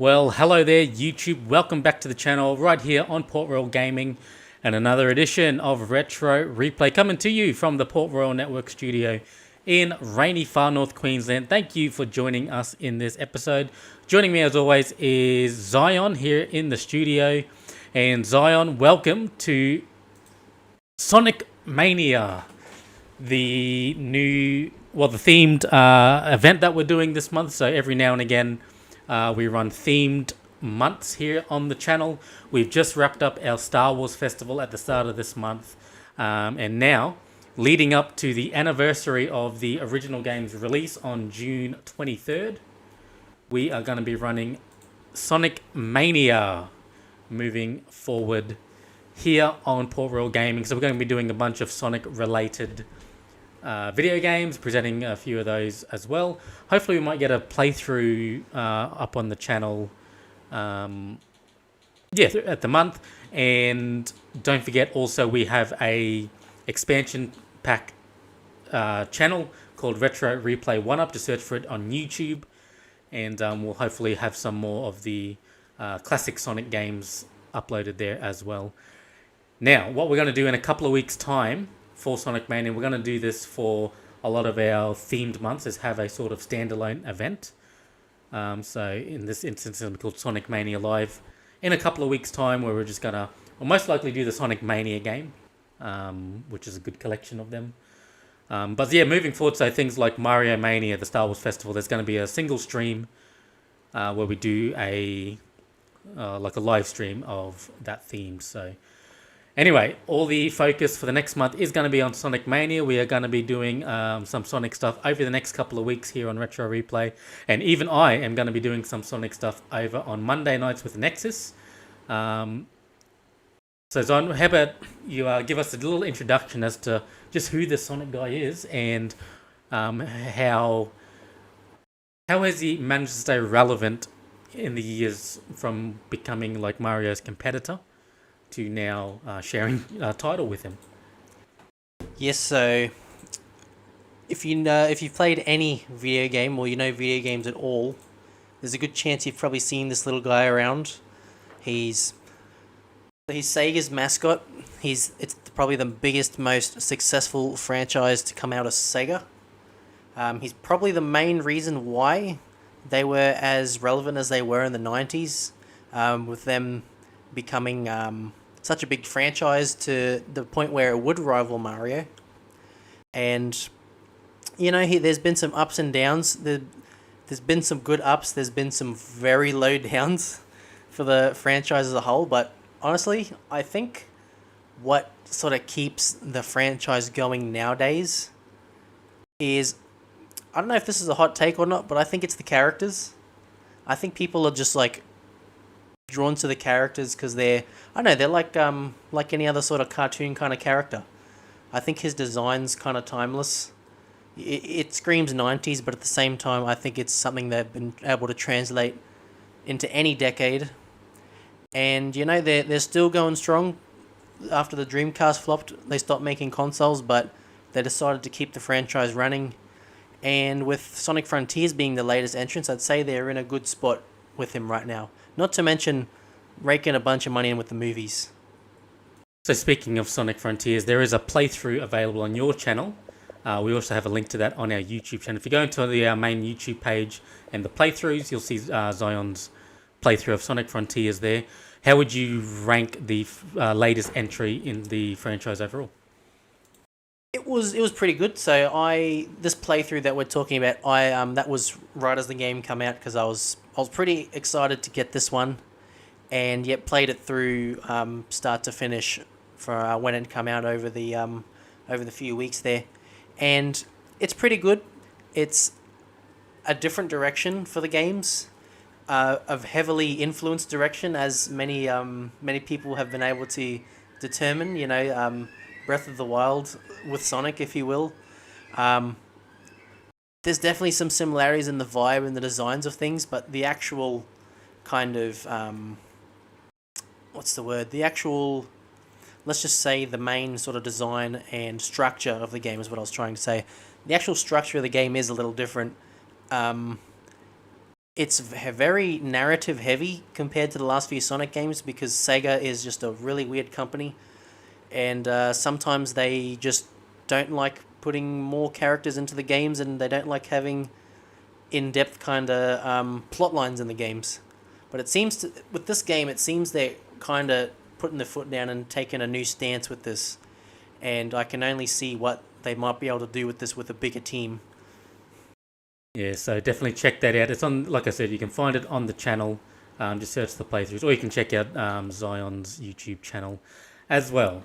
Well, hello there, YouTube. Welcome back to the channel right here on Port Royal Gaming and another edition of Retro Replay coming to you from the Port Royal Network studio in rainy far north Queensland. Thank you for joining us in this episode. Joining me as always is Zion here in the studio. And Zion, welcome to Sonic Mania, the themed event that we're doing this month. So every now and again, we run themed months here on the channel. We've just wrapped up our Star Wars festival at the start of this month. And now, leading up to the anniversary of the original game's release on June 23rd, we are going to be running Sonic Mania moving forward here on Port Royal Gaming. So we're going to be doing a bunch of Sonic related video games, presenting a few of those as well. Hopefully we might get a playthrough up on the channel at the month. And don't forget also we have a expansion pack channel called Retro Replay 1UP. Just search for it on YouTube, and we'll hopefully have some more of the classic Sonic games uploaded there as well. Now, what we're going to do in a couple of weeks' time for Sonic Mania, we're going to do this for a lot of our themed months, is have a sort of standalone event. So in this instance, it's called Sonic Mania Live. In a couple of weeks' time, where we're just going to, we'll most likely do the Sonic Mania game, which is a good collection of them. But yeah, moving forward, so things like Mario Mania, the Star Wars Festival, there's going to be a single stream where we do a like a live stream of that theme. So anyway, all the focus for the next month is going to be on Sonic Mania. We are going to be doing some Sonic stuff over the next couple of weeks here on Retro Replay. And even I am going to be doing some Sonic stuff over on Monday nights with Nexus. So Zon, how about you give us a little introduction as to just who the Sonic guy is, and how has he managed to stay relevant in the years from becoming like Mario's competitor to now sharing a title with him. Yes, so if you've played any video game, or you know video games at all, there's a good chance you've probably seen this little guy around. He's Sega's mascot. It's probably the biggest, most successful franchise to come out of Sega. He's probably the main reason why they were as relevant as they were in the 90s, with them becoming such a big franchise to the point where it would rival Mario. And, you know, there's been some ups and downs. There's been some good ups. There's been some very low downs for the franchise as a whole. But honestly, I think what sort of keeps the franchise going nowadays is, I don't know if this is a hot take or not, but I think it's the characters. I think people are just like drawn to the characters because they're like any other sort of cartoon kind of character. I think his design's kind of timeless. It screams 90s, but at the same time, I think it's something they've been able to translate into any decade. And, you know, they're still going strong. After the Dreamcast flopped, they stopped making consoles, but they decided to keep the franchise running. And with Sonic Frontiers being the latest entrance, I'd say they're in a good spot with him right now. Not to mention raking a bunch of money in with the movies. So speaking of Sonic Frontiers, there is a playthrough available on your channel. We also have a link to that on our YouTube channel. If you go into the main YouTube page and the playthroughs, you'll see Zion's playthrough of Sonic Frontiers there. How would you rank the latest entry in the franchise overall? It was pretty good. So this playthrough that we're talking about, that was right as the game came out, because I was pretty excited to get this one, and yet played it through start to finish for when it came out over the few weeks there, and it's pretty good. It's a different direction for the games, of heavily influenced direction, as many people have been able to determine. You know, Breath of the Wild with Sonic, if you will. There's definitely some similarities in the vibe and the designs of things, but the actual kind of let's just say the main sort of design and structure of the game is what I was trying to say. The actual structure of the game is a little different. It's very narrative heavy compared to the last few Sonic games because Sega is just a really weird company, and sometimes they just don't like putting more characters into the games, and they don't like having in-depth kind of plot lines in the games. But it seems with this game, it seems they're kind of putting their foot down and taking a new stance with this, and I can only see what they might be able to do with this with a bigger team. Yeah, so definitely check that out. It's on, like I said, you can find it on the channel. Just search the playthroughs, or you can check out Zion's YouTube channel as well.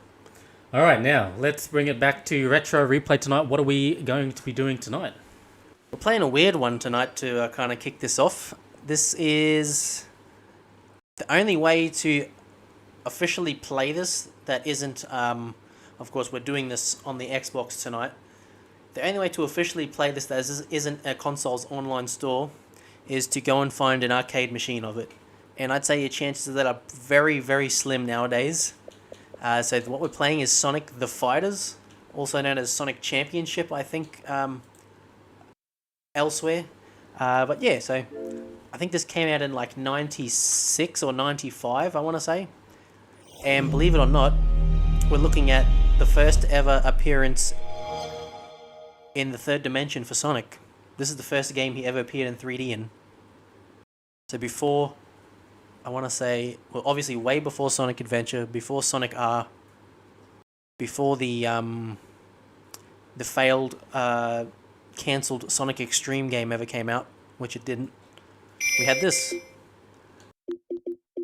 All right, now let's bring it back to Retro Replay tonight. What are we going to be doing tonight? We're playing a weird one tonight to kind of kick this off. This is the only way to officially play this that isn't, of course, we're doing this on the Xbox tonight. The only way to officially play this that isn't a console's online store is to go and find an arcade machine of it. And I'd say your chances of that are very, very slim nowadays. So what we're playing is Sonic the Fighters, also known as Sonic Championship, I think, elsewhere. But yeah, so I think this came out in like 96 or 95, I want to say. And believe it or not, we're looking at the first ever appearance in the third dimension for Sonic. This is the first game he ever appeared in 3D in. So before, I want to say, well, obviously way before Sonic Adventure, before Sonic R, before the failed, cancelled Sonic Extreme game ever came out, which it didn't. We had this.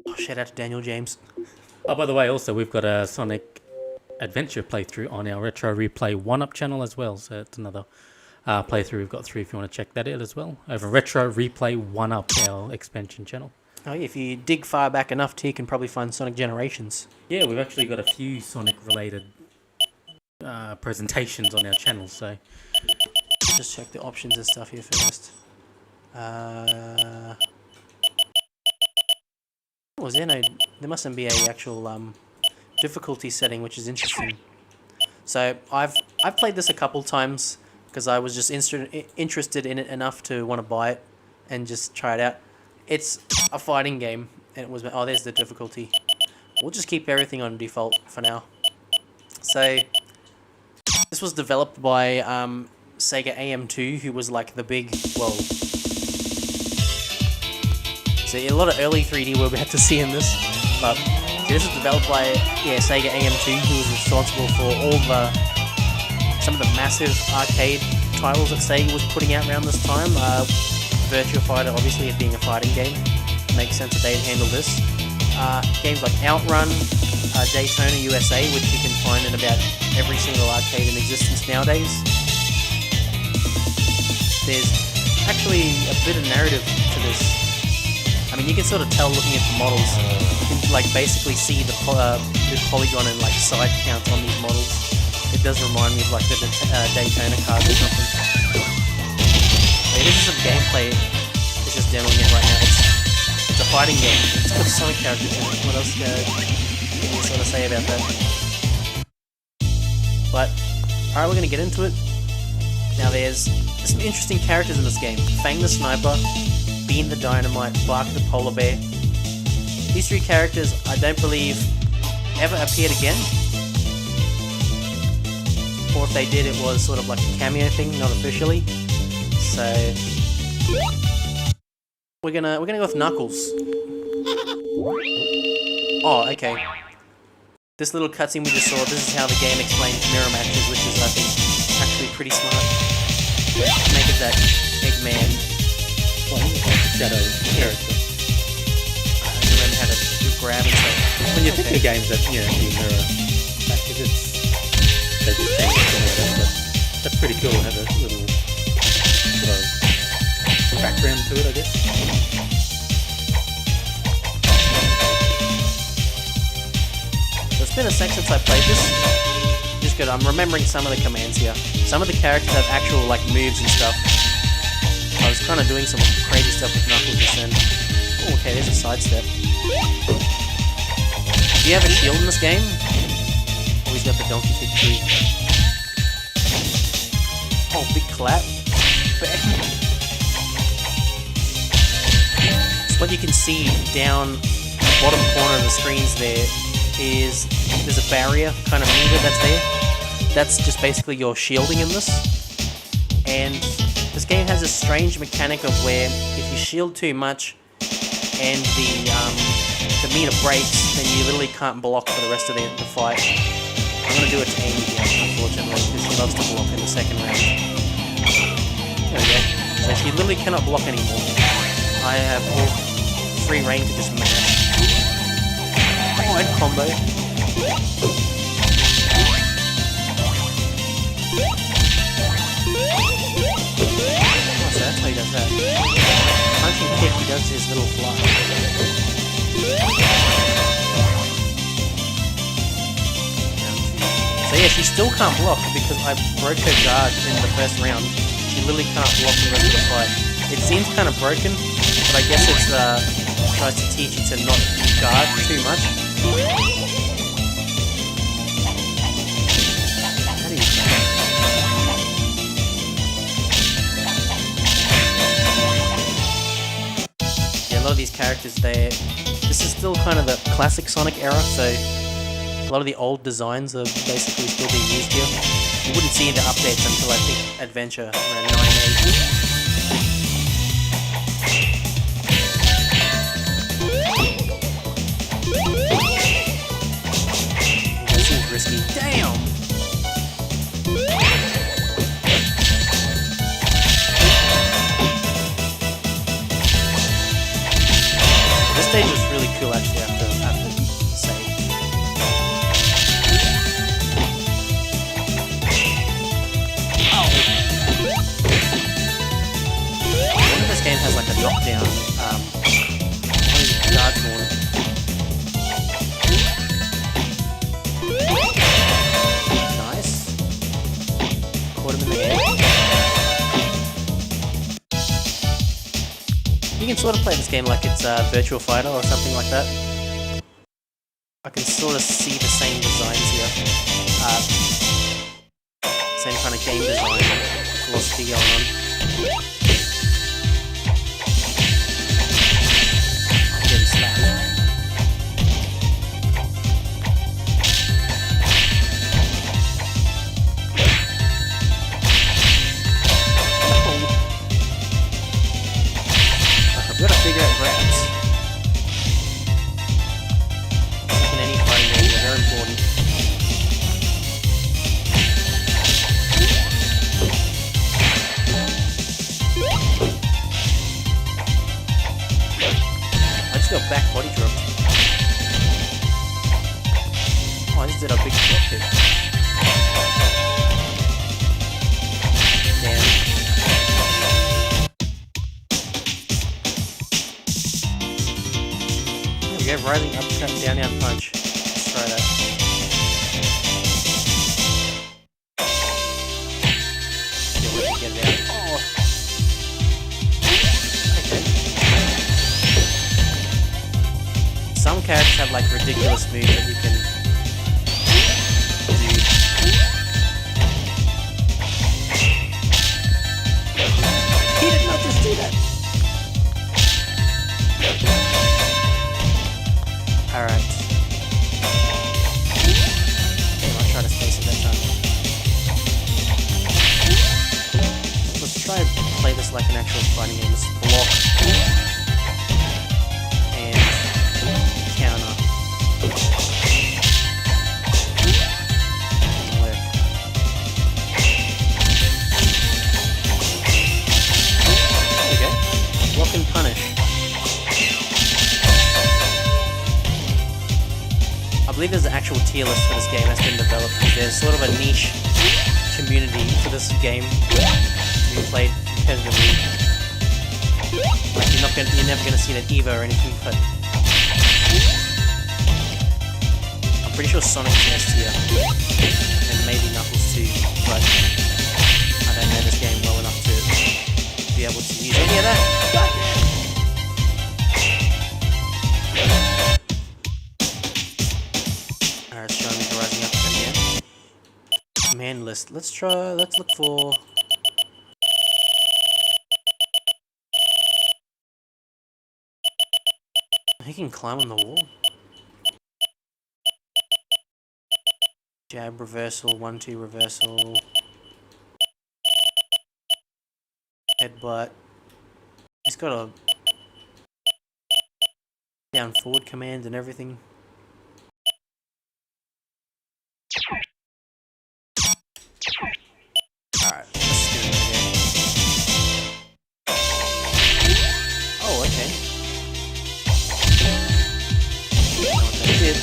Oh, shout out to Daniel James. Oh, by the way, also we've got a Sonic Adventure playthrough on our Retro Replay 1-Up channel as well. So it's another playthrough we've got through if you want to check that out as well. Over Retro Replay 1-Up, our expansion channel. Oh yeah, if you dig far back enough, you can probably find Sonic Generations. Yeah, we've actually got a few Sonic-related presentations on our channel, so... Just check the options and stuff here first. Was there no... There mustn't be a actual difficulty setting, which is interesting. So I've played this a couple times because I was just interested in it enough to want to buy it and just try it out. It's a fighting game, and it was... Oh, there's the difficulty. We'll just keep everything on default for now. So this was developed by Sega AM2, who was like the big... Well... So a lot of early 3D we're about to see in this, but this was developed by Sega AM2, who was responsible for all some of the massive arcade titles that Sega was putting out around this time. Virtua Fighter, obviously, it being a fighting game, makes sense that they'd handle this. Games like Outrun, Daytona USA, which you can find in about every single arcade in existence nowadays. There's actually a bit of narrative to this. I mean, you can sort of tell looking at the models. You can like basically see the polygon and like side counts on these models. It does remind me of like the Daytona cars or something. Okay, this is some gameplay. It's just demoing it right now. It's a fighting game. It's got Sonic characters in it. What else can you sort of say about that? But alright, we're gonna get into it. Now there's some interesting characters in this game. Fang the Sniper, Bean the Dynamite, Bark the Polar Bear. These three characters, I don't believe, ever appeared again. Or if they did, it was sort of like a cameo thing, not officially. So we're gonna go with Knuckles. Oh, okay. This little cutscene we just saw, this is how the game explains mirror matches, which is, I think, actually pretty smart. Make it that Eggman. Well, shadow character. I don't remember how to grab and stuff. When you think of games that, you know, do mirror matches, they just change it, but that's pretty cool to have a little sort of background to it, I guess. So it's been a sec since I played this. Just good. I'm remembering some of the commands here. Some of the characters have actual like moves and stuff. I was kind of doing some crazy stuff with Knuckles just then. Oh, okay, there's a sidestep. Do you have a shield in this game? Oh, he's got the donkey kick too. Oh, big clap. Bang. what you can see down the bottom corner of the screens there's a barrier kind of meter that's there. That's just basically your shielding in this. And this game has a strange mechanic of where if you shield too much and the meter breaks, then you literally can't block for the rest of the fight. I'm going to do it to Amy here, unfortunately, because she loves to block in the second round. There we go. So she literally cannot block anymore. I have all free reign to just mash. Oh, and combo. Oh, so that's how he does that. Punching kick, he does his little fly. So yeah, she still can't block because I broke her guard in the first round. She literally can't block the rest of the fight. It seems kind of broken, but I guess it's tries to teach you to not guard too much. Yeah, a lot of these characters, this is still kind of the classic Sonic era, so a lot of the old designs are basically still being used here. You wouldn't see the updates until I think Adventure around 9.8. Risky. Damn! This stage was really cool, actually, I have to say. Oh! I wonder if this game has like a knockdown. One of these guards more. You can sort of play this game like it's Virtua Fighter or something like that. I can sort of see the same designs here. Same kind of game design philosophy going on. I'm getting slapped. I've got to figure out grabs. Like in any fighting game, they're very important. I just got back body dropped. Oh, I just did a big drop kick. Damn. We have rising uppercut, down punch. Let's try that. Yeah, we can get it out. Oh. Okay. Some characters have like ridiculous moves that you can do. He did not just do that. Alright. I'll try to space it that time. Let's try and play this like an actual fighting game. Let's block and counter. Work. There we go. Block and punish. I believe there's an actual tier list for this game that's been developed. There's sort of a niche community for this game to be played competitively. Like you're never gonna see that Evo or anything, but I'm pretty sure Sonic's S tier, and maybe Knuckles too. But I don't know this game well enough to be able to use any of that. Command list. Let's look for... He can climb on the wall. Jab reversal, 1-2 reversal. Headbutt. He's got a down forward command and everything. Alright, let's do it again. Oh, okay. Know what that did.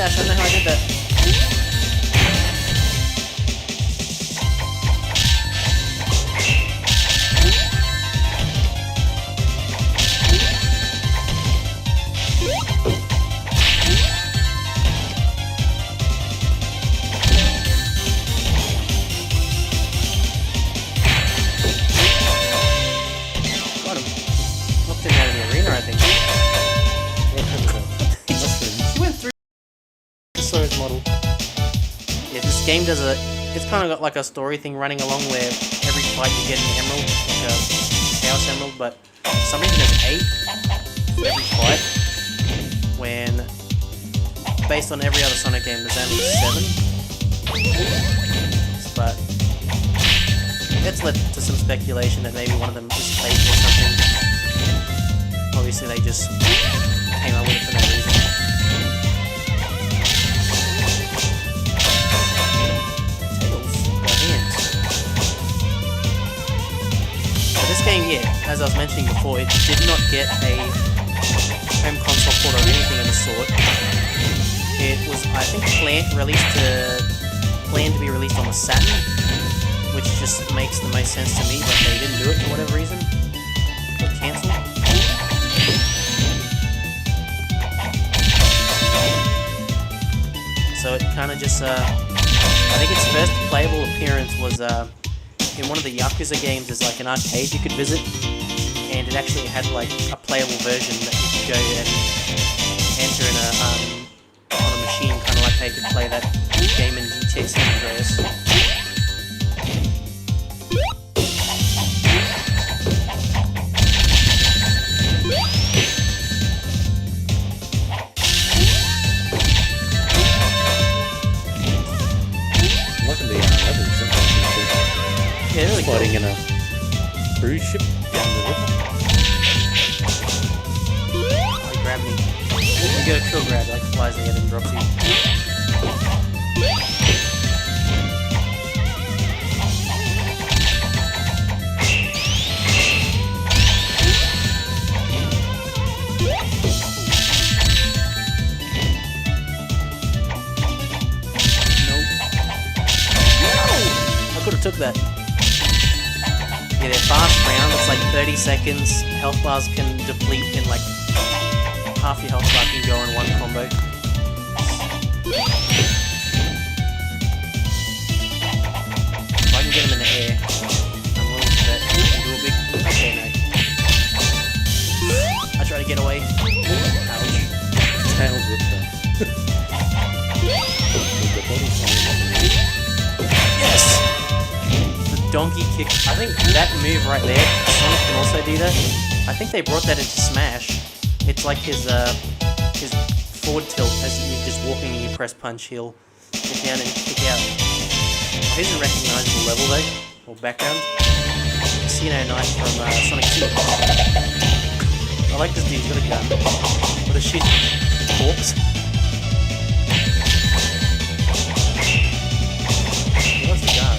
I don't know how I did that. Got him. Knocked him out of the arena, I think. He went through So's model. Yeah, this game does it's kind of got like a story thing running along where every fight you get an emerald, like a chaos emerald, but for some reason there's 8 for every fight, when based on every other Sonic game there's only 7. But it's led to some speculation that maybe one of them is fake or something. Obviously they just came up with it for no reason. This game, yeah, as I was mentioning before, it did not get a home console port or anything of the sort. It was, I think, planned to be released on the Saturn, which just makes the most sense to me, but they didn't do it for whatever reason. Got cancelled. So it kind of just, I think its first playable appearance was in one of the Yakuza games. There's like an arcade you could visit, and it actually had like a playable version that you could go and enter in on a machine, kind of like how you could play that game in GTA San Andreas. Yeah, really cool. Fighting in a cruise ship down the river. Oh, he grabbed me. You get a kill grab, like flies ahead and drops you. Nope. I could have took that. Yeah, they're fast round, it's like 30 seconds, health bars can deplete in like half your health bar can go in one combo. If I can get him in the air, I'm willing to bet I can do a big... Okay, no. I try to get away. Ouch. Tails with Yes! Donkey kick. I think that move right there, Sonic can also do that. I think they brought that into Smash. It's like his forward tilt as you're just walking and you press punch, he'll get down and kick out. Here's a recognizable level though, or background. Casino Night from Sonic 2. I like this dude, he's got a gun. What a shit corpse. What's the gun?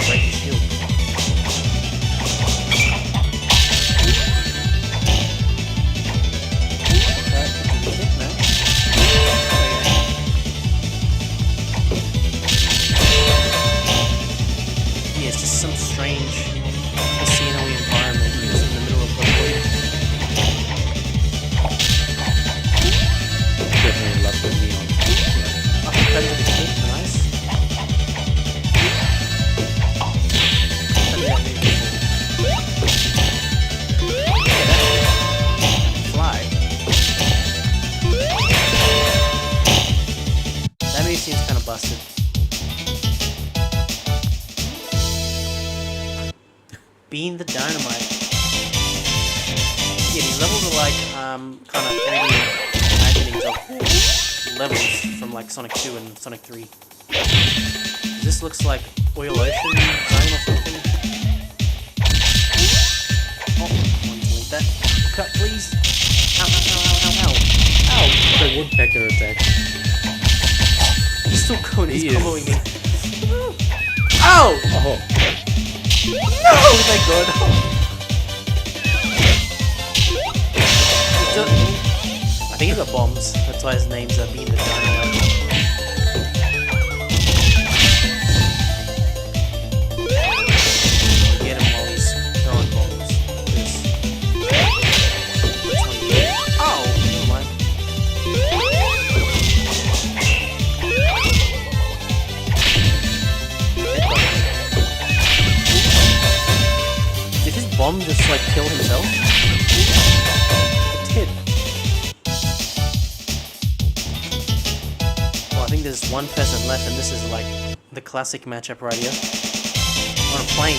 Break his shield. Yeah, it's just some strange casino-y environment just in the middle of the void. Being the Dynamite. Yeah, these levels are like kind of 3D imaginings of levels from like Sonic 2 and Sonic 3. This looks like Oil Ocean Zone or something. Oh, I want to link that. Cut, please. Ow, ow, ow, ow, ow, ow. The woodpecker attack. He's still going, he's following me. Ow! Oh. No! Thank God. I think he's got bombs. That's why his name's Being the Dynamite. Get him while he's throwing bombs. This. Oh! Never mind. Did his bomb just like kill himself? It did. Well, I think there's one person left, and this is like the classic matchup right here. On a plane.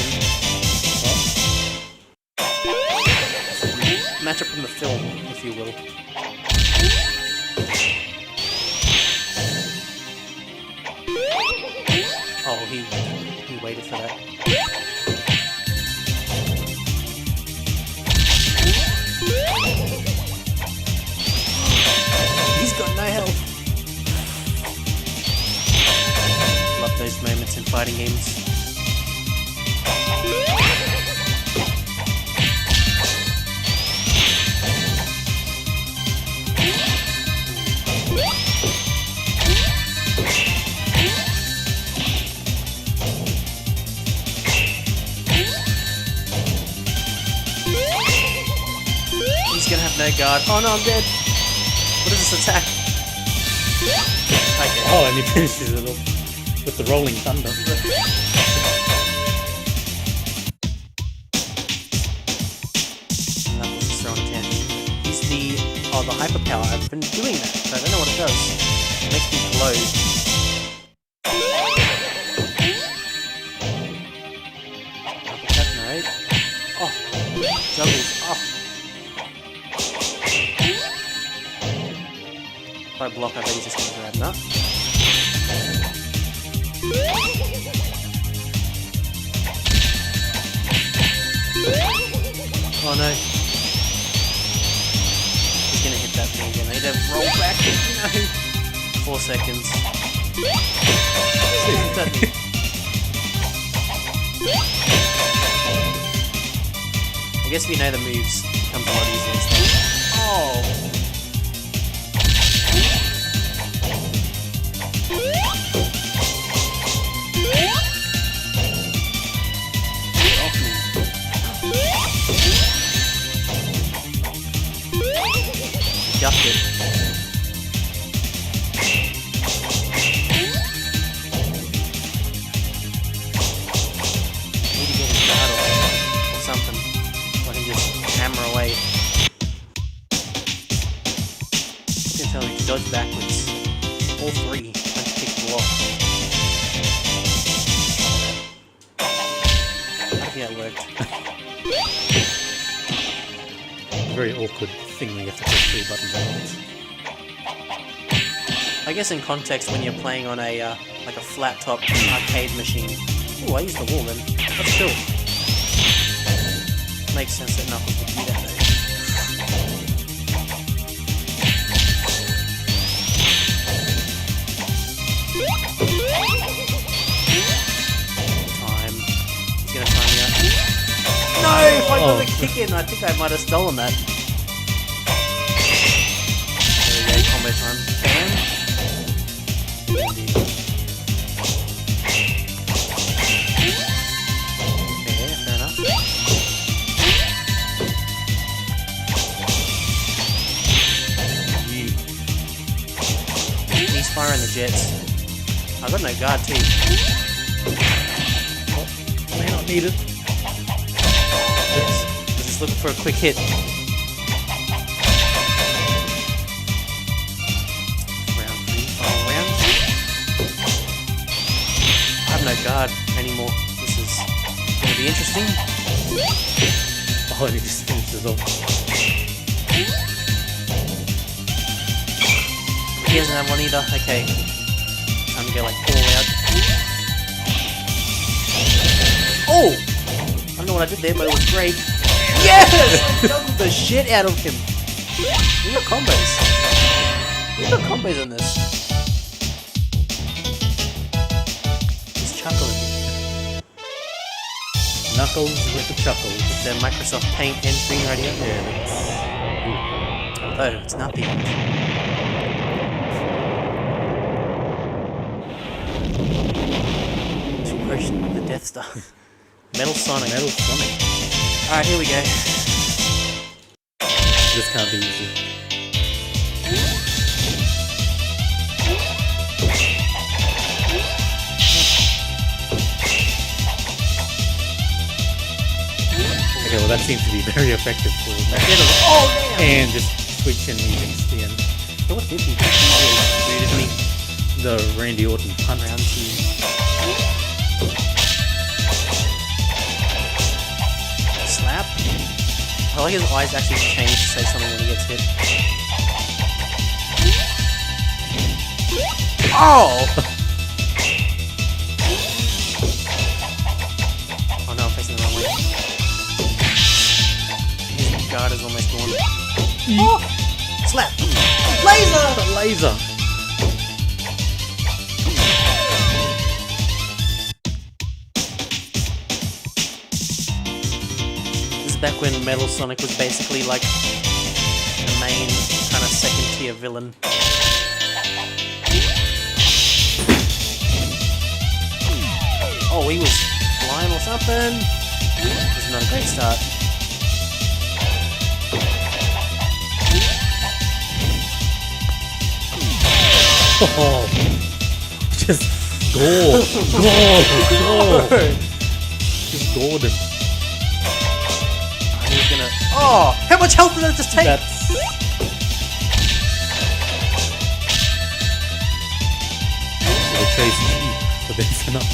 Matchup from the film, if you will. Oh, he waited for that. He's got no health. Love those moments in fighting games. He's gonna have no guard. Oh no, I'm dead. What is this attack? Okay. Oh, and he finishes it off with the rolling thunder. That was just throwing a tangent. He's the hyper power. I've been doing that, so I don't know what it does. It makes me glow. Uppercut, no. Oh, juggles. Oh. If I block, I bet he's just gonna grab that. Oh no. He's gonna hit that thing again. I need to roll back. No. 4 seconds. I guess if you know the moves, it becomes a lot easier instead. Oh! Ducked it. Need to get his guard off or something. So I can just hammer away. You can tell he can dodge backwards. All three. Punch, kick, block. I think that worked. Very awkward thing when you have to push 3 buttons at once. I guess in context when you're playing on a like a flat top arcade machine. Ooh, I used the wall then. That's cool. Makes sense that Knuckles would do that though. Time. He's gonna time me out. No! If I got a kick in, I think I might have stolen that. There we go, combo time. Bam. Fair enough. He's firing the jets. I've got no guard too. Oh, may not need it. Just looking for a quick hit. Round 3, final round. I have no guard anymore. This is going to be interesting. Oh, and he just finishes off. He doesn't have one either. Okay. Time to go like all out. Oh! I don't know what I did there, but it was great. Yes! I juggled the shit out of him. We got combos. We got combos in this. He's chuckling. Knuckles with the chuckles. The Microsoft Paint and screen radio. Yeah, Although, it's not the end. Version of the Death Star. Metal Sonic. Metal Sonic. Alright, here we go. This can't be easy. Okay, well that seems to be very effective for me. Oh, damn! And just switch and using spin. So what did he do? Booted me The Randy Orton punt. round two. Slap. I like his eyes actually change to say something when he gets hit. Oh! Oh no, I'm facing the wrong way. His guard is almost gone. Oh! Slap! Laser! The laser. Back when Metal Sonic was basically like the main kind of second tier villain. Oh, he was flying or something. This is not a great start. Oh, just gore. Just gored him. He's gonna. Oh, how much health did that just take? That's... The chase cheap, but then it's enough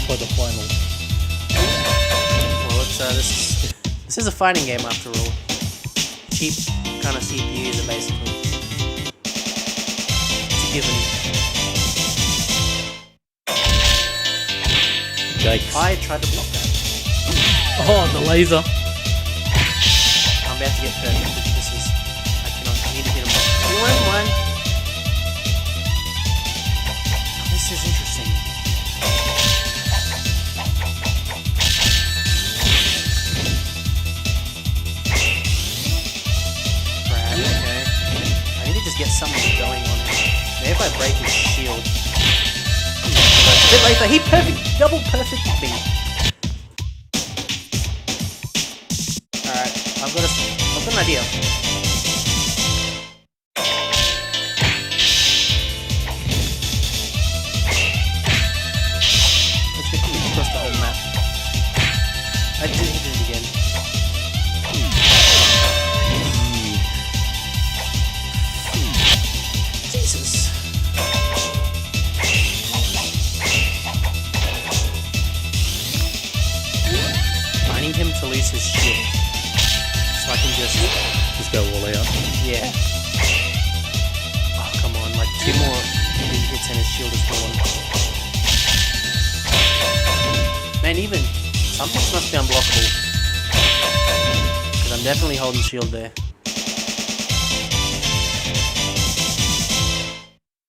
for the final. Well, it's this is a fighting game after all. Cheap kind of CPUs are basically. It's a given. Yikes. I tried to block that. Oh, the laser. I'm about to get perfect. This is. I need to hit him. One. This is interesting. Grab, okay. I need to just get something going on here. Maybe if I break his shield. A bit later, he double perfected me. Alright, I've got an idea. Let's get across the whole map. He did it again. Jesus. I need him to lose his shield. So I can just go all out. Yeah. Oh, come on. Like, 2 more hits and his shield is gone. Man, even some hits must be unblockable. Because I'm definitely holding shield there.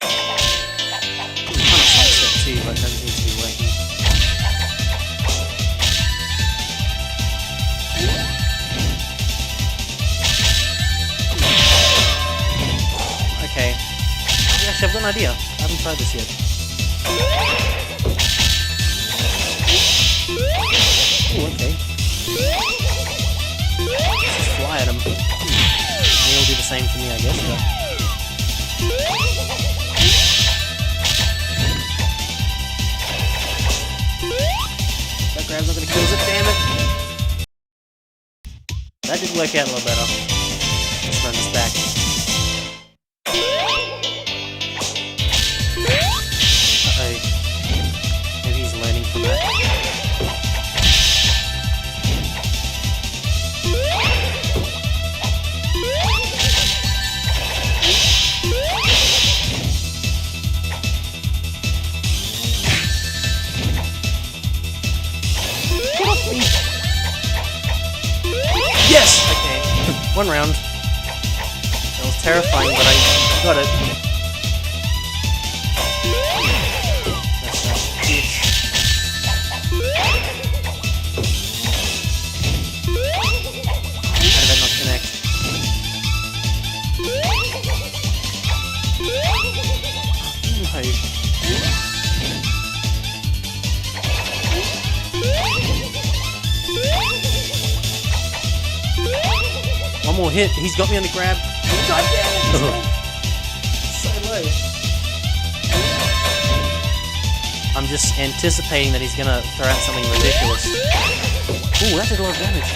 I'm trying to sidestep too, but it doesn't seem to be working. Okay. Actually, I've got an idea. I haven't tried this yet. Oh, okay. Let's just fly at him. He'll do the same to me, I guess, but... That grab's not gonna kill us, damn it! That did work out a little better. Let's run this back. Uh-oh. Maybe he's learning from that. me. Yes! Okay, one round. That was terrifying, but I got it. That's a bitch. How did that not connect? One more hit. He's got me on the grab. God damn it! So low. I'm just anticipating that he's gonna throw out something ridiculous. Ooh, that did a lot of damage.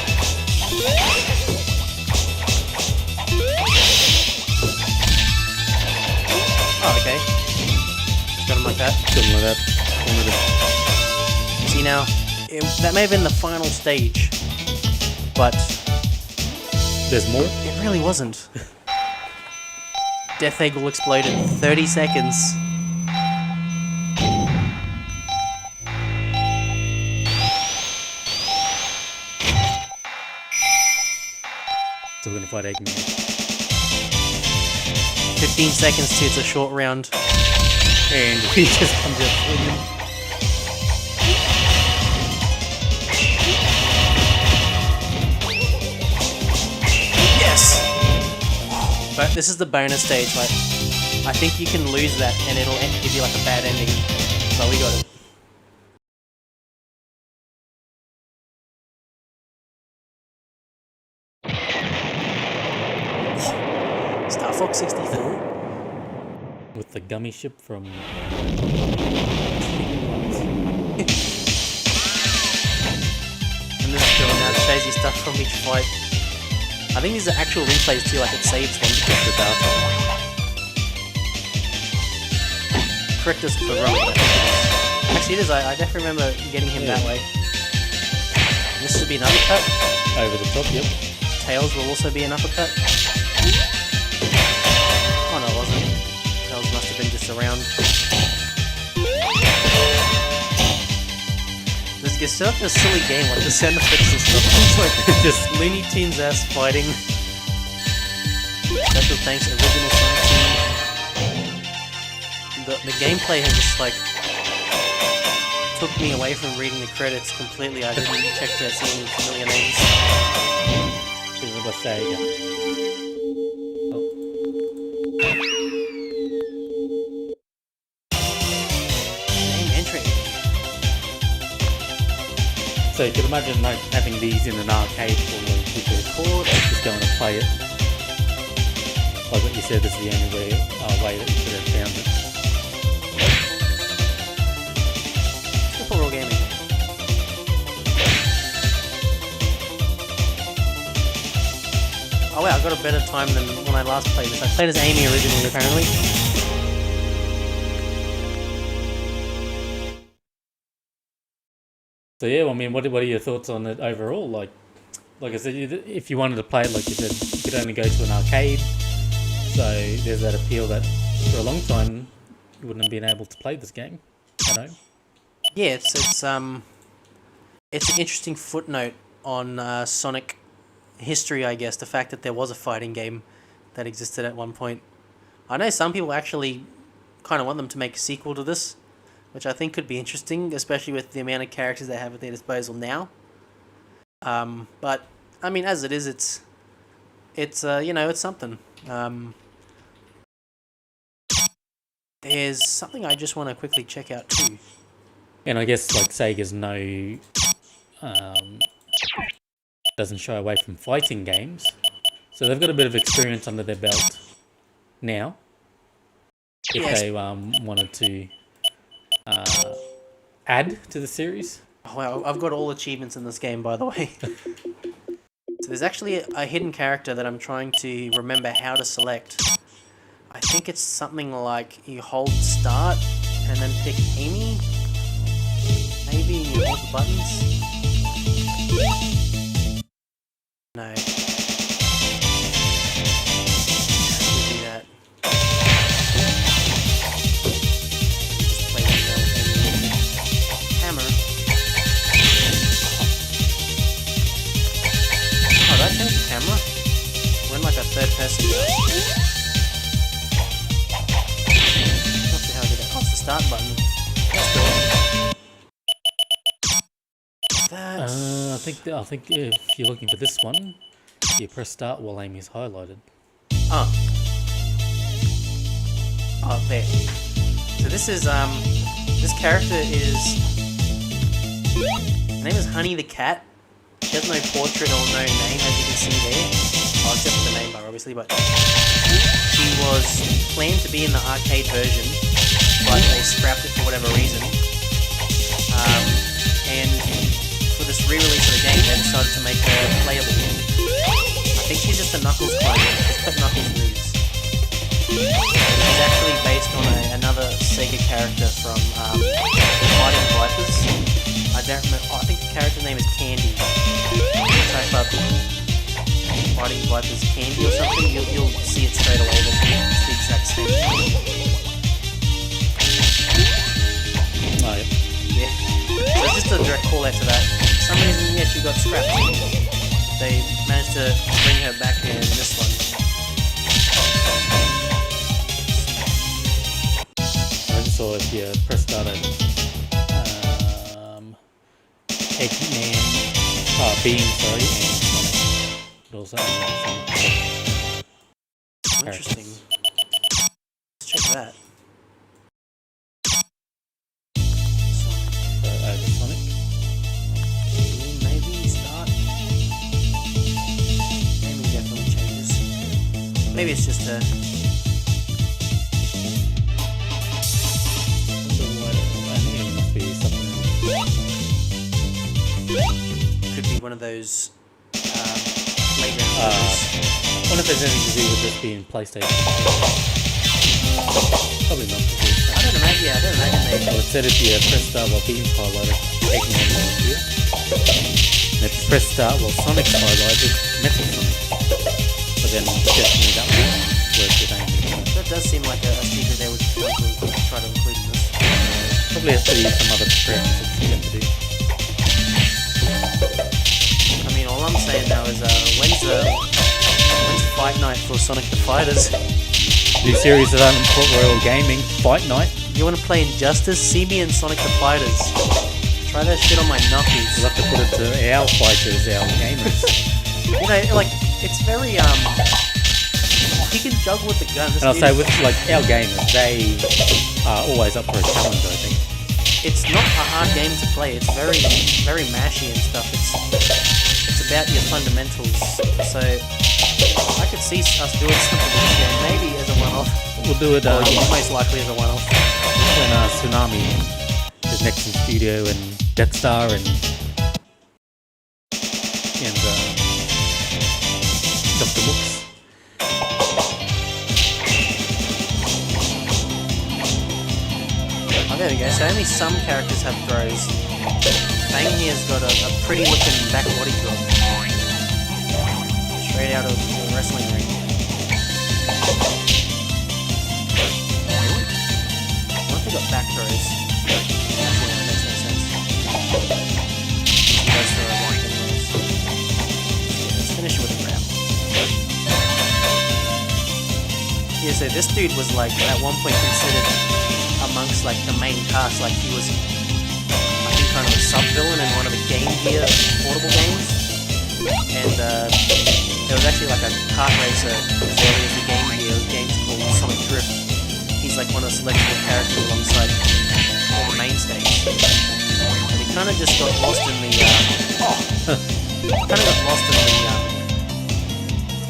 Oh, okay. Got him like that. Something like that. See now, that may have been the final stage, but there's more? It really wasn't. Death Egg will explode in 30 seconds. So we're gonna fight Eggman. 15 seconds till it's a short round. And he just comes out swinging. Yes! But this is the bonus stage, like, I think you can lose that and it'll give you like a bad ending. But we got it. Star Fox 64? With the gummy ship from... And this is going out, shows you stuff from each fight. I think these are actual replays too, like it saves them. the data. Correct us if we're wrong. Actually it is, I definitely remember getting him that way. This should be an uppercut. Over the top, yep. Tails will also be an uppercut. Oh no, it wasn't. Tails must have been just around. It's such a silly game, like the sound effects and stuff. It's like just Looney Tunes ass fighting. Special thanks, original Sonic team. The gameplay has just like took me away from reading the credits completely. I didn't check to see any familiar names. This is what Sega. Name entry. So you could imagine like having these in an arcade for like people record or just going to play it. Like what you said, this is the only way that you could have found it. Super Raw Gaming. Oh wow, I got a better time than when I last played this. I played as Amy originally, apparently. So yeah, well, I mean, what are your thoughts on it overall? Like I said, if you wanted to play it, like you said, you could only go to an arcade. So there's that appeal that for a long time you wouldn't have been able to play this game. I know. Yeah, it's an interesting footnote on Sonic history, I guess. The fact that there was a fighting game that existed at one point. I know some people actually kind of want them to make a sequel to this, which I think could be interesting, especially with the amount of characters they have at their disposal now. But I mean, as it is, it's something. There's something I just want to quickly check out too. And I guess like Sega's doesn't shy away from fighting games, so they've got a bit of experience under their belt now. If they wanted to add to the series. Oh, wow, I've got all achievements in this game, by the way. So there's actually a hidden character that I'm trying to remember how to select. I think it's something like you hold start and then pick Amy. Maybe you hold the buttons. No. We'll do that. Just play with the hammer. person now. Not sure how to do that. Oh, it's the start button. That's cool. That's... I think if you're looking for this one, you press start while aim is highlighted. Oh. Oh, there. So this is, this character is... Her name is Honey the Cat. She has no portrait or no name, as you can see there. Oh, except for the name bar, obviously, but... She was planned to be in the arcade version, but they scrapped it for whatever reason. And for this re-release of the game, they decided to make her playable. I think she's just a Knuckles clone. She's got Knuckles moves. She's actually based on another Sega character from Fighting Vipers. I don't remember. Oh, I think the character name is Candy. Type up Fighting Vipers Candy or something. You'll see it straight away. That it's the exact same thing. Oh, yeah. Yeah. So just a direct call out to that. For some reason, yeah, she got scrapped. They managed to bring her back in this one. I just saw if you press start at Eggman, Beam, sorry, and Sonic. It also Interesting. Let's check that. over Sonic. Maybe start. Maybe definitely changes. Maybe it's just a... Could be one of those playground I wonder if there's anything to do with this being PlayStation. Probably not. I don't imagine. Yeah, I don't imagine they. Well, it said if you press start while Beam's highlighted, Eggman will appear. And if you press start while Sonic's highlighted, Metal Sonic. But then definitely that will work with aiming. That does seem like a secret they would try to include in this. Probably has to use some other preferences for them to do. I mean, all I'm saying now is when's Fight Night for Sonic the Fighters? New series of Port Royal Gaming, Fight Night. You want to play Injustice? See me in Sonic the Fighters. Try that shit on my knuckles. We'll have to put it to our fighters, our gamers. You know, like, it's very, he can juggle with the gun. And I'll say with, like, our gamers, they are always up for a challenge, I think. It's not a hard game to play. It's very, very mashy and stuff. It's about your fundamentals. So I could see us doing something like this game, maybe as a one-off. We'll do it most likely as a one-off. when Tsunami is next in studio, and Deathstar and Dr. Books. Oh, there we go. So only some characters have throws. Fang here's got a pretty looking back body drop. Straight out of the wrestling ring. What if they got back throws? Actually, that makes no sense. Those throw I want anyways. Let's finish with a grab. Yeah, so this dude was like at one point considered amongst like the main cast, like he was, I think, kind of a sub-villain in one of the Game Gear portable games. And there was actually like a kart racer as early as the Game Gear. The game's called Sonic Drift. He's like one of the selectable characters alongside all the mainstays. And he kind of just got lost in the, kind of got lost in the,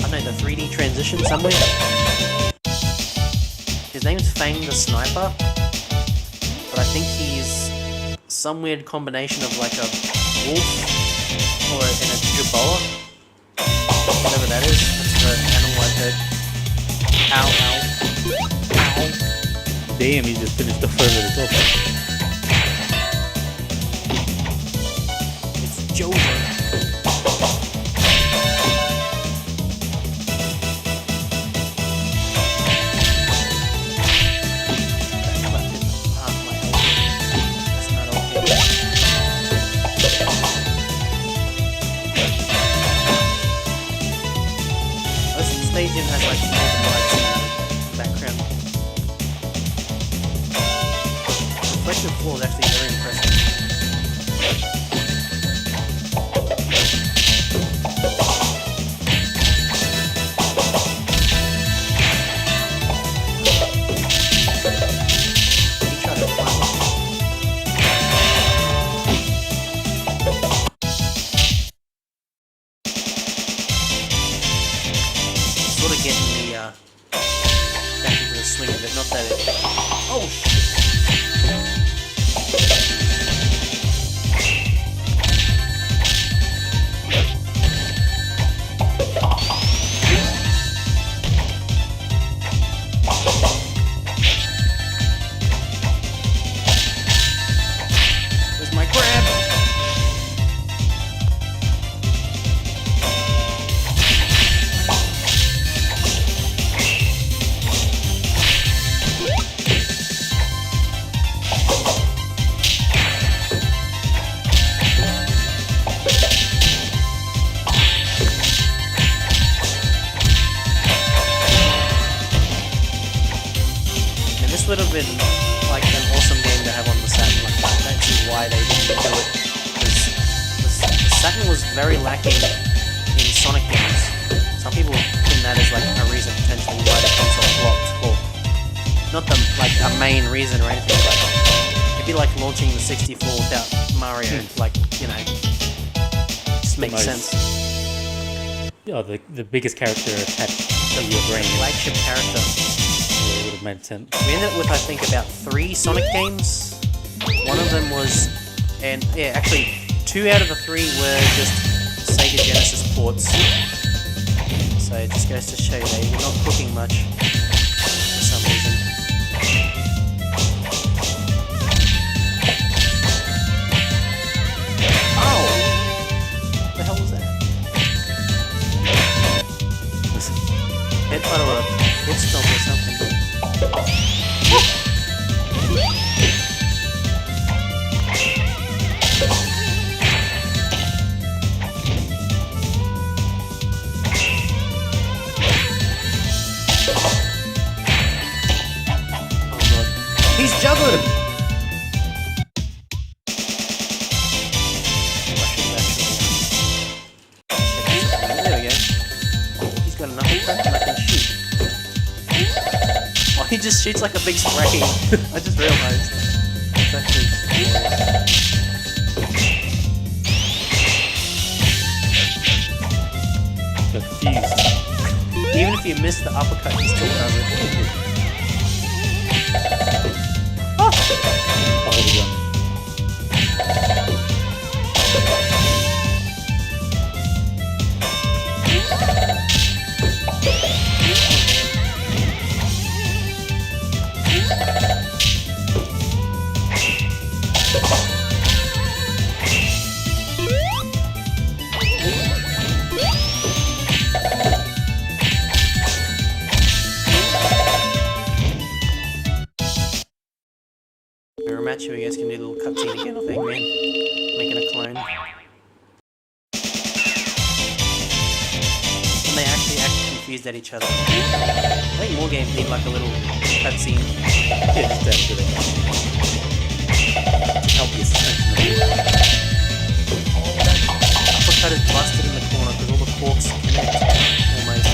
I don't know, the 3D transition somewhere. His name's Fang the Sniper. But I think he's some weird combination of like a wolf and a jerboa. Whatever that is. That's the animal I've heard. Ow, ow. Ow. Damn, he just finished the further the top. It's Jover. Stage in has like northern lights in the background. Reflective floor is actually very impressive. Sort of getting the back into the swing of it, not that it. Oh shit! Where's my grab? This would have been like an awesome game to have on the Saturn. Like, I don't see why they didn't do it, because the Saturn was very lacking in Sonic games. Some people put that as like a reason potentially why the console flopped, or not the like a main reason or anything, but it'd be like launching the 64 without Mario. Like, you know, just makes sense. Oh, the biggest character attached to your brain. Flagship character. It would have made sense. We ended up with, I think, about 3 Sonic games. One of them was, and yeah, actually 2 out of the 3 were just Sega Genesis ports. So it just goes to show you that you're not cooking much for some reason. Oh! What the hell was that? Headbutt or a foot stomp or something. He's juggling! There we go. He's got enough impact and I can shoot. Oh, he just shoots like a big spray. I just realised. It's actually Confused. even if you miss the uppercut, he still does it. Oh, there we go. Rematch, you guys can do a little cutscene again of Eggman making a clone. And they actually act confused at each other. I think more games need like a little cutscene. Yeah, just that bit of help you suspension. Oh, that uppercut is busted in the corner because all the forks connect almost.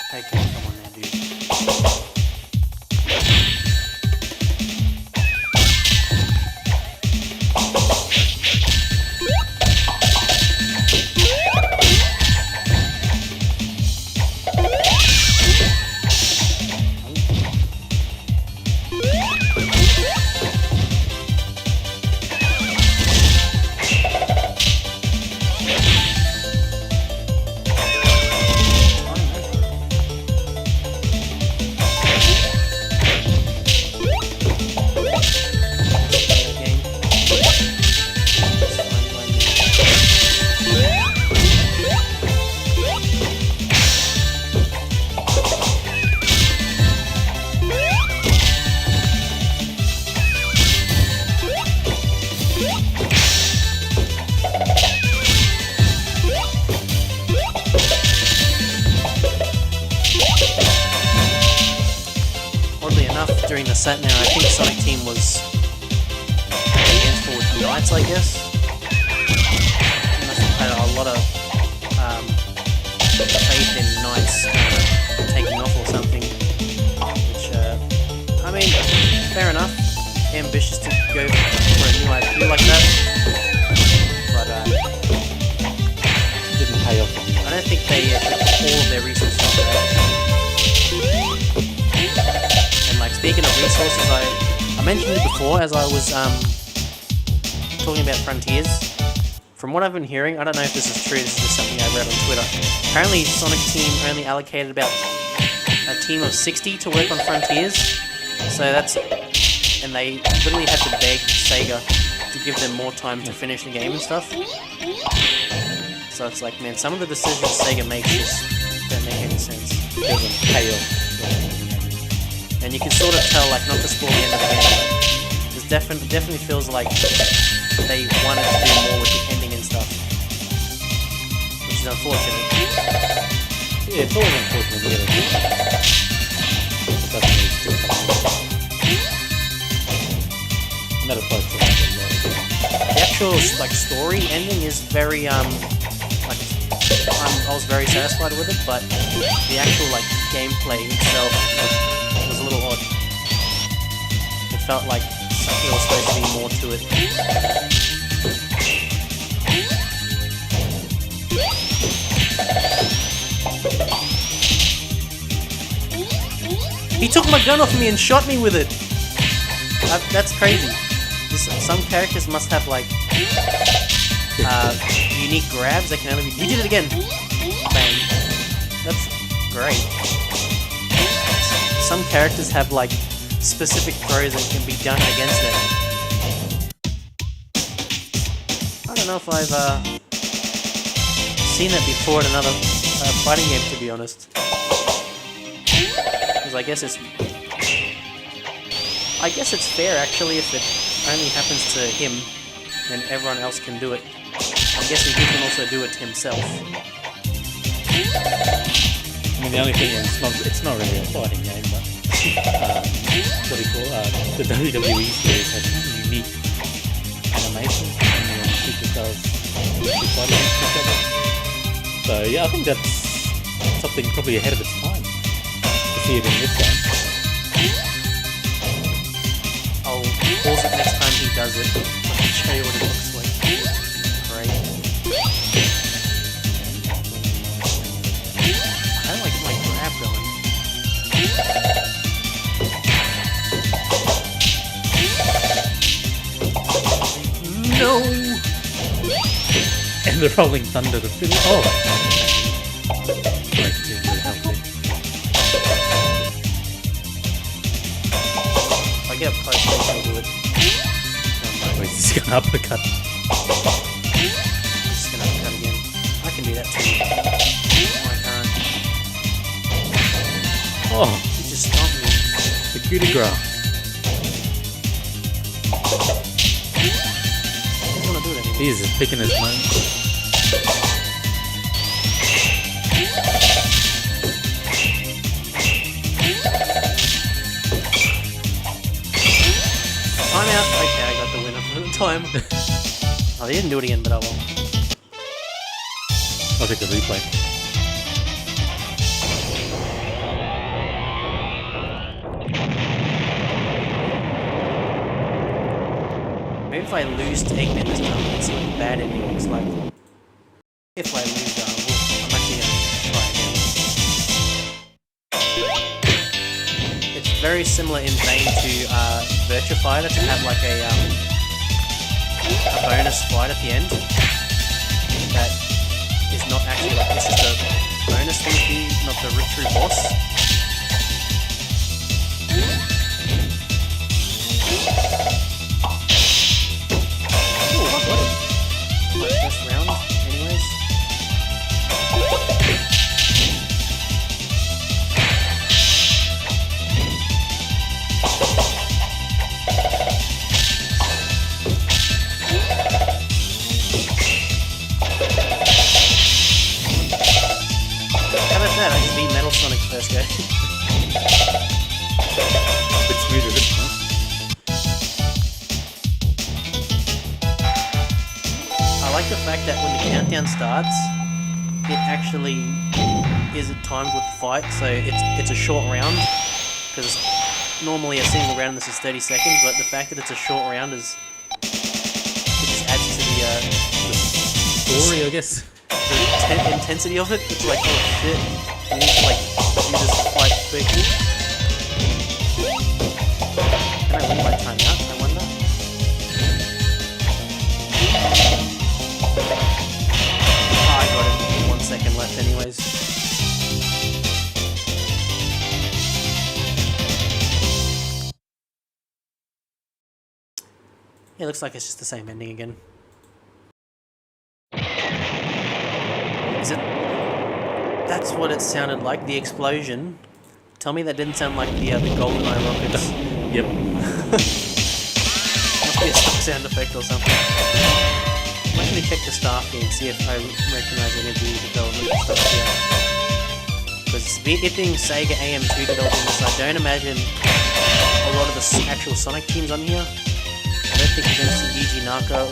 Okay, come on now, dude. during the set now. I think Sonic Team was against for Knights, I guess. He must have had a lot of faith in Knights taking off or something. Which, I mean, fair enough. Ambitious to go for a new IP like that. But, Didn't pay off. I don't think they put all of their resources into that. And like speaking of resources, I mentioned it before as I was talking about Frontiers. From what I've been hearing, I don't know if this is true, this is just something I read on Twitter. Apparently Sonic Team only allocated about a team of 60 to work on Frontiers. So that's... and they literally had to beg Sega to give them more time to finish the game and stuff. So it's like, man, some of the decisions Sega makes just don't make any sense. It doesn't pay off. And you can sort of tell, like, not to spoil the end of the game, but it definitely feels like they wanted to do more with the ending and stuff, which is unfortunate. Yeah, it's always unfortunate to get it. It doesn't really still come. That applies to The actual like story ending is very I was very satisfied with it, but the actual like gameplay itself was a little odd. It felt like there was supposed to be more to it. He took my gun off me and shot me with it! That's crazy. Some characters must have like unique grabs that can only be... He did it again! Bang. That's great. Some characters have like specific throws that can be done against them. I don't know if I've seen that before in another fighting game, to be honest. Because I guess it's fair actually if it only happens to him and everyone else can do it. I'm guessing he can also do it himself. I mean, the only thing is, it's not really a fighting game, but what do you call the WWE series has unique animations and people does fight against each other. So yeah, I think that's something probably ahead of its time to see it in this game. I'll pause it next time he does it. I can show you what it looks like. Great. I don't like my grab going. No! And the rolling thunder to finish. Oh! Like, really healthy. If I get up close, I'll do it. Wait, he's gonna uppercut. I'm just gonna uppercut again. I can do that too. No, I can't. Oh! He just stopped me. The coup de grace. I don't want to do it anymore. He's just picking his mind. Time out. Okay, I got the winner for the time. Oh, they didn't do it again, but I will. I'll take the replay. Maybe if I lose to Eggman this time, let's see what the bad ending looks like. If I lose, I'm actually gonna try again. It's very similar in vein to Virtua Fighter to have like a bonus fight at the end that is not actually like, it's just a bonus thing, not the true boss. Ooh, I got it. My first round, anyways. How about that? I just beat Metal Sonic first go. A bit smoother like the fact that when the countdown starts, it actually is at timed with the fight, so it's a short round, because normally a single round this is 30 seconds, but the fact that it's a short round is it just adds to The story, I guess. the intensity of it. It's like, oh shit, you need to like do this fight quickly. Can I win by timeout, I wonder? Oh, I got it. 1 second left anyways. Yeah, looks like it's just the same ending again. Is it? That's what it sounded like, the explosion. Tell me that didn't sound like the GoldenEye rockets. Yep. Must be a stock sound effect or something. I'm actually check the staff here and see if I recognize any of the development stuff here. Because it being Sega AM2 developing this, I don't imagine a lot of the actual Sonic teams on here. I don't think you're going to see Yuji Naka or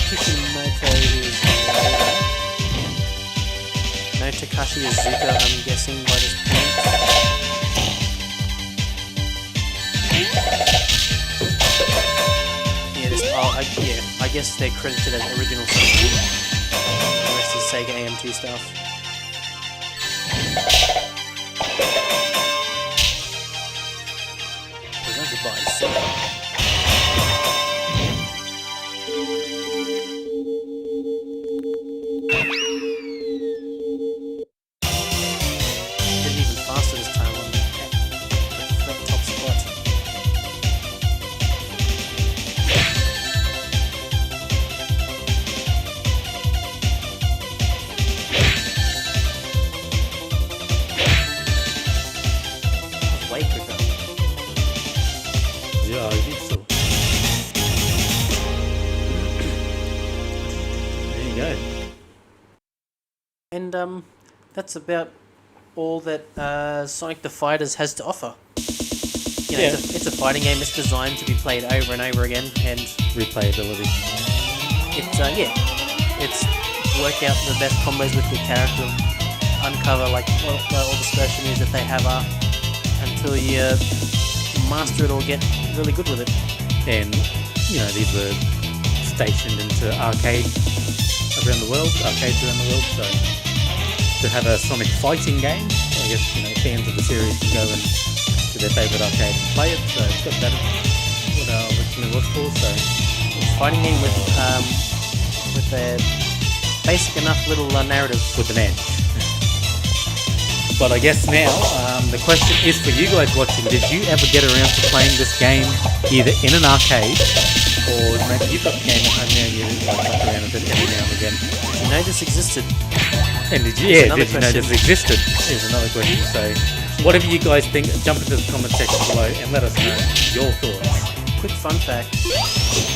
Kishimoto is later. No Takashi Iizuka, I'm guessing, by this point. Yeah, I guess they're credited as original Sonic. The rest is Sega AM2 stuff. Presented by Sega. Did it even faster this time on the top spot. Way quicker. Yeah, I think so. There you go. And that's about all that Sonic the Fighters has to offer. You know, Yeah. it's a fighting game. It's designed to be played over and over again, and Replayability. it's work out the best combos with your character, uncover like what all the special moves that they have are, until you master it or get really good with it. And, you know, these were stationed into arcades around the world, so to have a Sonic fighting game, I guess, you know, fans of the series can go and to their favourite arcade and play it, so it's got that what our originally was for, so It's a fighting game with a basic enough little narrative. with an edge. But I guess now, the question is for you guys watching, did you ever get around to playing this game either in an arcade, or maybe you've got the game at home now and you like muck around with it every now and again? Did you know this existed? And did you, That's another did you know this existed? Is another question. So, whatever you guys think, jump into the comment section below and let us know your thoughts. Quick fun fact: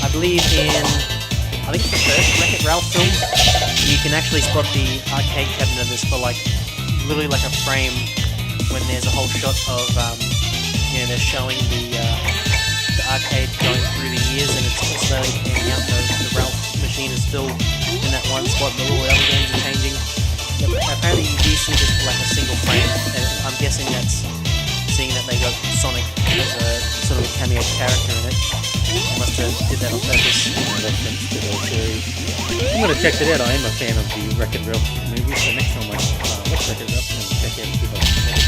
I believe I think it's the first Wreck-It Ralph film, you can actually spot the arcade cabinet of this for like literally like a frame when there's a whole shot of they're showing the arcade going through the years and it's slowly panning out. The Ralph machine is still in that one spot, but all the other games are changing. Yeah, apparently you do see this like a single frame, and I'm guessing that's seeing that they got Sonic as a sort of a cameo character in it. They must have did that on purpose. Reference to the series. I'm going to check it out. I am a fan of the Wreck-It Ralph movies, so next time I watch Wreck-It Ralph, I'm going to check it out and see if I can get it.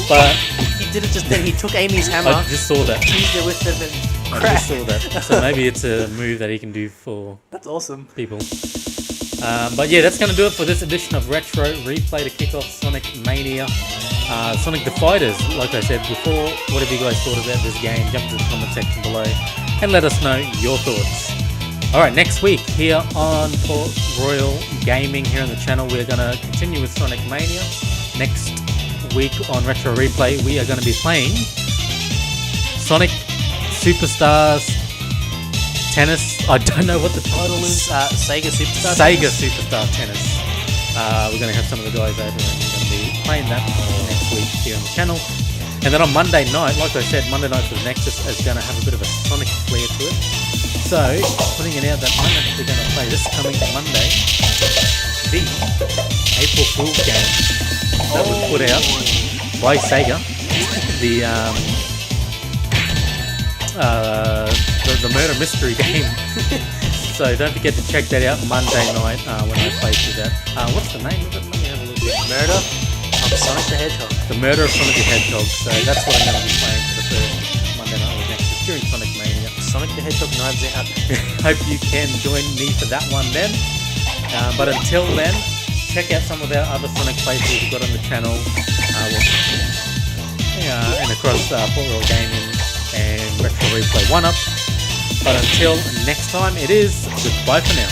But He did it just then. He took Amy's hammer, I just saw that. teased her with it, and I crack. just saw that. So maybe it's a move that he can do for That's awesome. people. But yeah, that's going to do it for this edition of Retro Replay to kick off Sonic Mania. Sonic the Fighters, like I said before, whatever you guys thought about this game, jump to the comment section below and let us know your thoughts. Alright, next week here on Port Royal Gaming here on the channel, we're going to continue with Sonic Mania. Next week on Retro Replay, we are going to be playing Sonic Superstars Tennis. I don't know what the title is. Sega Superstar. Sega Superstar Tennis. We're going to have some of the guys over and we're going to be playing that next week here on the channel. And then on Monday night, like I said, Monday night for the Nexus is going to have a bit of a Sonic flair to it. So, putting it out that I'm actually going to play this coming Monday, the April Fool's game that was put out by Sega, the murder mystery game. So don't forget to check that out Monday night when I play through that. What's the name of it? Let me have a look at Murder of Sonic the Hedgehog. The Murder of Sonic the Hedgehog. So that's what I'm going to be playing for the first Monday night or next during Sonic Mania. Sonic the Hedgehog Knives Out. Hope you can join me for that one then. But until then, check out some of our other Sonic playthroughs we've got on the channel. And across Port Royal Gaming and Retro Replay 1-Up. But until next time, it is goodbye for now.